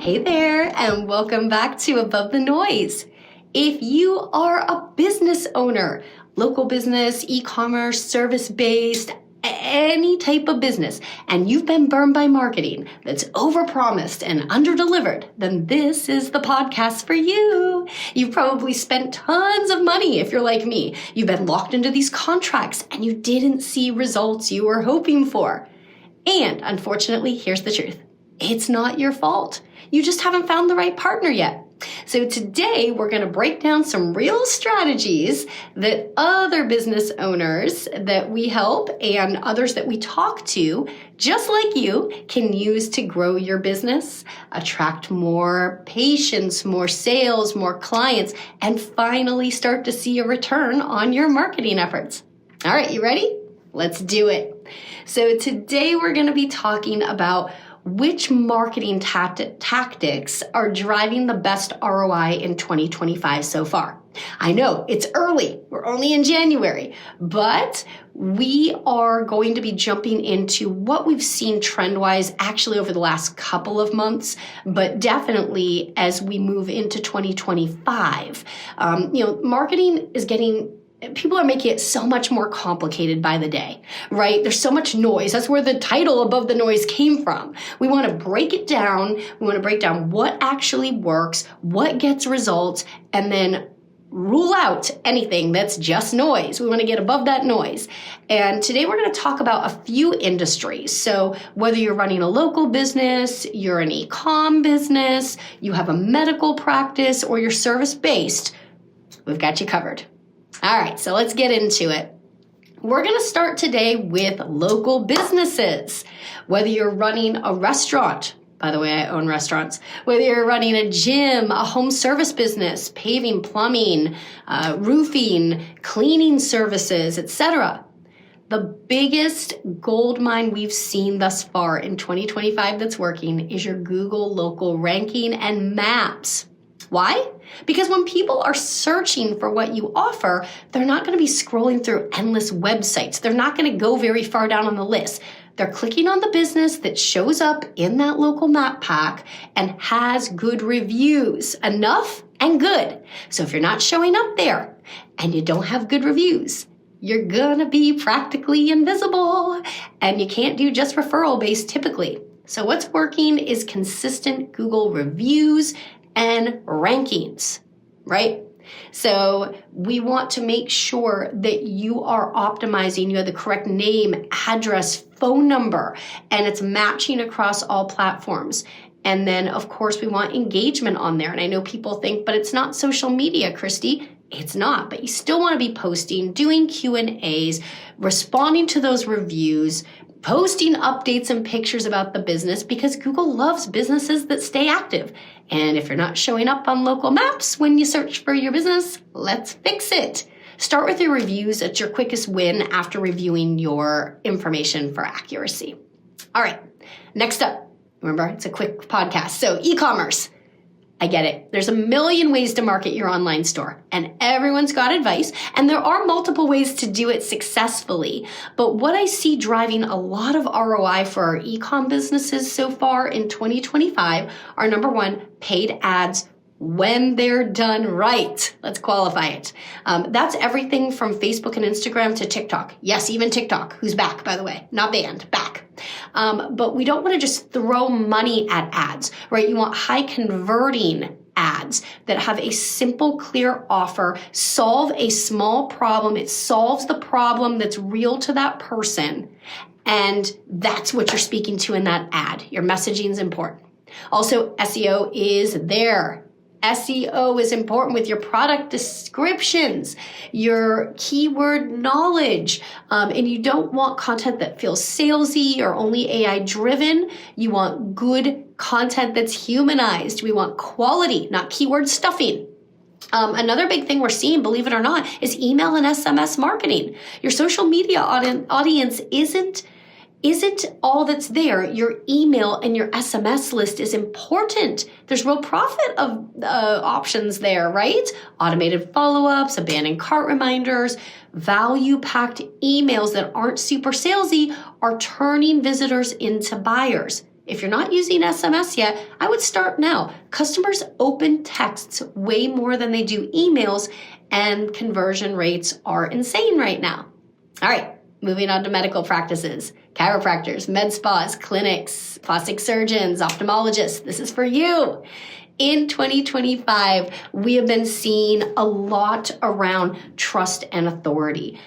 Hey there, and welcome back to Above the Noise. If you are a business owner, local business, e-commerce, service-based, any type of business, and you've been burned by marketing that's overpromised and underdelivered, then this is the podcast for you. You've probably spent tons of money if you're like me. You've been locked into these contracts and you didn't see results you were hoping for. And unfortunately, here's the truth. It's not your fault. You just haven't found the right partner yet. So today we're going to break down some real strategies that other business owners that we help and others that we talk to, just like you, can use to grow your business, attract more patients, more sales, more clients, and finally start to see a return on your marketing efforts. All right, you ready? Let's do it. So today we're going to be talking about which marketing tactics are driving the best ROI in 2025 so far. I know it's early, we're only in January, but we are going to be jumping into what we've seen trend-wise actually over the last couple of months, but definitely as we move into 2025. Marketing is people are making it so much more complicated by the day, right? There's so much noise. That's where the title Above the Noise came from. We want to break it down. We want to break down what actually works, what gets results, and then rule out anything that's just noise. We want to get above that noise. And today we're going to talk about a few industries. So whether you're running a local business, you're an e-com business, you have a medical practice, or you're service-based, we've got you covered. All right, so let's get into it. We're going to start today with local businesses. Whether you're running a restaurant, by the way, I own restaurants, whether you're running a gym, a home service business, paving, plumbing, roofing, cleaning services, etc. The biggest gold mine we've seen thus far in 2025 that's working is your Google local ranking and maps. Why? Because when people are searching for what you offer, they're not going to be scrolling through endless websites. They're not going to go very far down on the list. They're clicking on the business that shows up in that local map pack and has good reviews, enough and good. So if you're not showing up there and you don't have good reviews, you're going to be practically invisible, and you can't do just referral-based typically. So what's working is consistent Google reviews and rankings, right? So we want to make sure that you are optimizing, you have the correct name, address, phone number, and it's matching across all platforms. And then, of course, we want engagement on there. And I know people think, but it's not social media, Christy. It's not, but you still want to be posting, doing Q&As, responding to those reviews, posting updates and pictures about the business, because Google loves businesses that stay active. And if you're not showing up on local maps when you search for your business, let's fix it. Start with your reviews. It's your quickest win after reviewing your information for accuracy. All right, next up, remember, it's a quick podcast. So e-commerce. I get it. There's a million ways to market your online store, and everyone's got advice, and there are multiple ways to do it successfully. But what I see driving a lot of ROI for our e-com businesses so far in 2025 are, number one, paid ads when they're done right. Let's qualify it. That's everything from Facebook and Instagram to TikTok. Yes, even TikTok, who's back, by the way, not banned, back. But we don't want to just throw money at ads, right? You want high converting ads that have a simple, clear offer, solve a small problem. It solves the problem that's real to that person. And that's what you're speaking to in that ad. Your messaging is important. Also, SEO is there. SEO is important with your product descriptions, your keyword knowledge, and you don't want content that feels salesy or only AI driven. You want good content that's humanized. We want quality, not keyword stuffing. Another big thing we're seeing, believe it or not, is email and SMS marketing. Your social media audience isn't all that's there. Your email and your SMS list is important. There's real profit of options there, right? Automated follow-ups, abandoned cart reminders, value-packed emails that aren't super salesy are turning visitors into buyers. If you're not using SMS yet, I would start now. Customers open texts way more than they do emails, and conversion rates are insane right now. All right, moving on to medical practices. Chiropractors, med spas, clinics, plastic surgeons, ophthalmologists. This is for you. In 2025, we have been seeing a lot around trust and authority.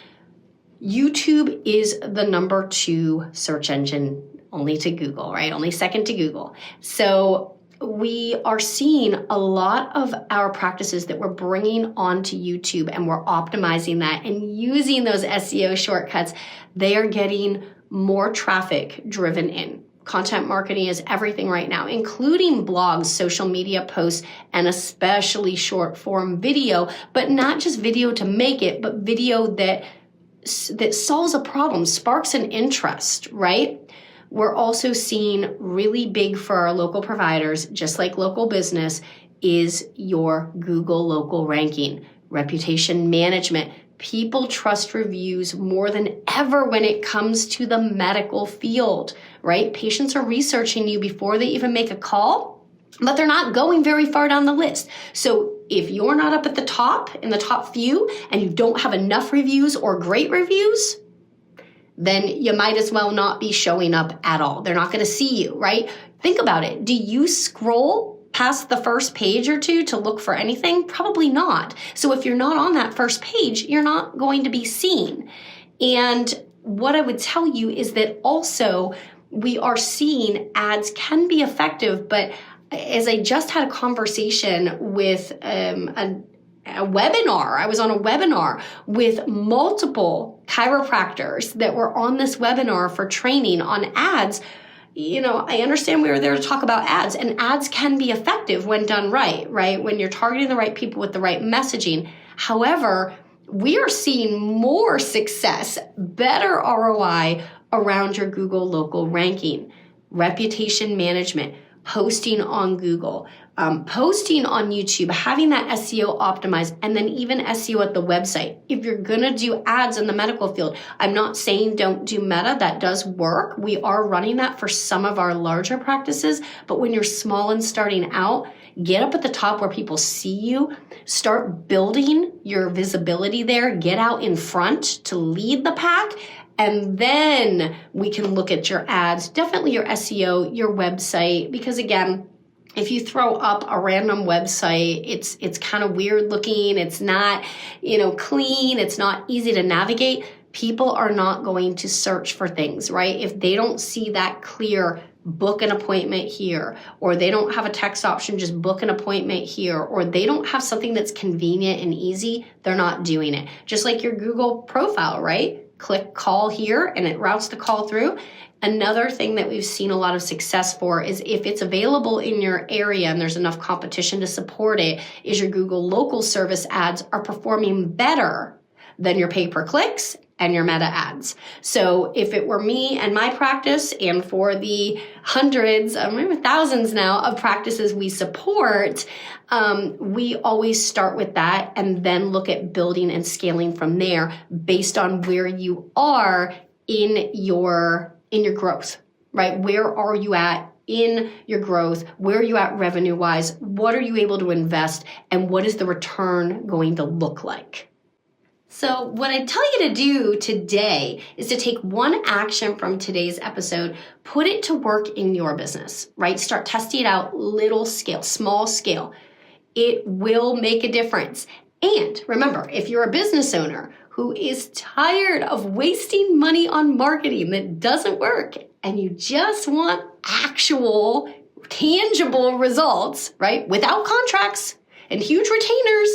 YouTube is the number 2 search engine, only to Google, right? Only second to Google. So we are seeing a lot of our practices that we're bringing onto YouTube, and we're optimizing that and using those SEO shortcuts. They are getting more traffic driven in. Content marketing is everything right now, including blogs, social media posts, and especially short form video, but not just video to make it, but video that solves a problem, sparks an interest, right? We're also seeing really big for our local providers, just like local business, is your Google local ranking, reputation management. People trust reviews more than ever when it comes to the medical field, right? Patients are researching you before they even make a call, but they're not going very far down the list. So if you're not up at the top, in the top few, and you don't have enough reviews or great reviews, then you might as well not be showing up at all. They're not going to see you, right? Think about it. Do you scroll past the first page or two to look for anything? Probably not. So if you're not on that first page, you're not going to be seen. And what I would tell you is that also we are seeing ads can be effective, but as I just had a conversation with a webinar. I was on a webinar with multiple chiropractors that were on this webinar for training on ads. You know, I understand we were there to talk about ads, and ads can be effective when done right? When you're targeting the right people with the right messaging. However, we are seeing more success, better ROI around your Google local ranking, reputation management, posting on Google, posting on YouTube, having that SEO optimized, and then even SEO at the website. If you're gonna do ads in the medical field, I'm not saying don't do Meta, that does work. We are running that for some of our larger practices, but when you're small and starting out, get up at the top where people see you, start building your visibility there, get out in front to lead the pack, and then we can look at your ads, definitely your SEO, your website, because again, if you throw up a random website, it's kind of weird looking, it's not, clean, it's not easy to navigate. People are not going to search for things, right? If they don't see that clear book an appointment here, or they don't have a text option, just book an appointment here, or they don't have something that's convenient and easy, they're not doing it. Just like your Google profile, right? Click call here and it routes the call through. Another thing that we've seen a lot of success for is if it's available in your area and there's enough competition to support it, is your Google local service ads are performing better than your pay-per-clicks and your Meta ads. So if it were me and my practice, and for the hundreds, maybe thousands now of practices we support, we always start with that and then look at building and scaling from there based on where you are in your growth, right? Where are you at in your growth? Where are you at revenue-wise? What are you able to invest? And what is the return going to look like? So what I tell you to do today is to take one action from today's episode, put it to work in your business, right? Start testing it out, little scale, small scale. It will make a difference. And remember, if you're a business owner who is tired of wasting money on marketing that doesn't work, and you just want actual, tangible results, right? Without contracts and huge retainers,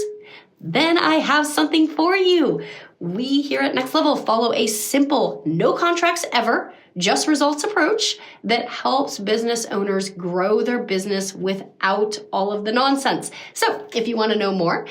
then I have something for you. We here at Next Level follow a simple, no contracts ever, just results approach that helps business owners grow their business without all of the nonsense. So if you want to know more,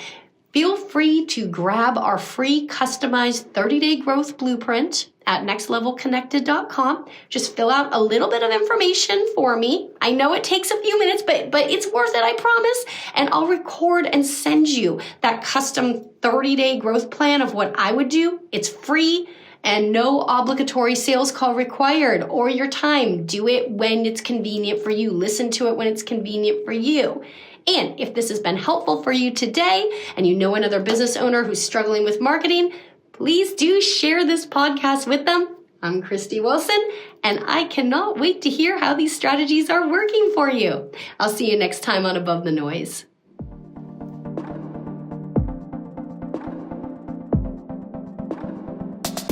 feel free to grab our free customized 30-day growth blueprint at nextlevelconnected.com. Just fill out a little bit of information for me. I know it takes a few minutes, but it's worth it, I promise. And I'll record and send you that custom 30-day growth plan of what I would do. It's free. And no obligatory sales call required or your time. Do it when it's convenient for you. Listen to it when it's convenient for you. And if this has been helpful for you today and you know another business owner who's struggling with marketing, please do share this podcast with them. I'm Christy Wilson, and I cannot wait to hear how these strategies are working for you. I'll see you next time on Above the Noise.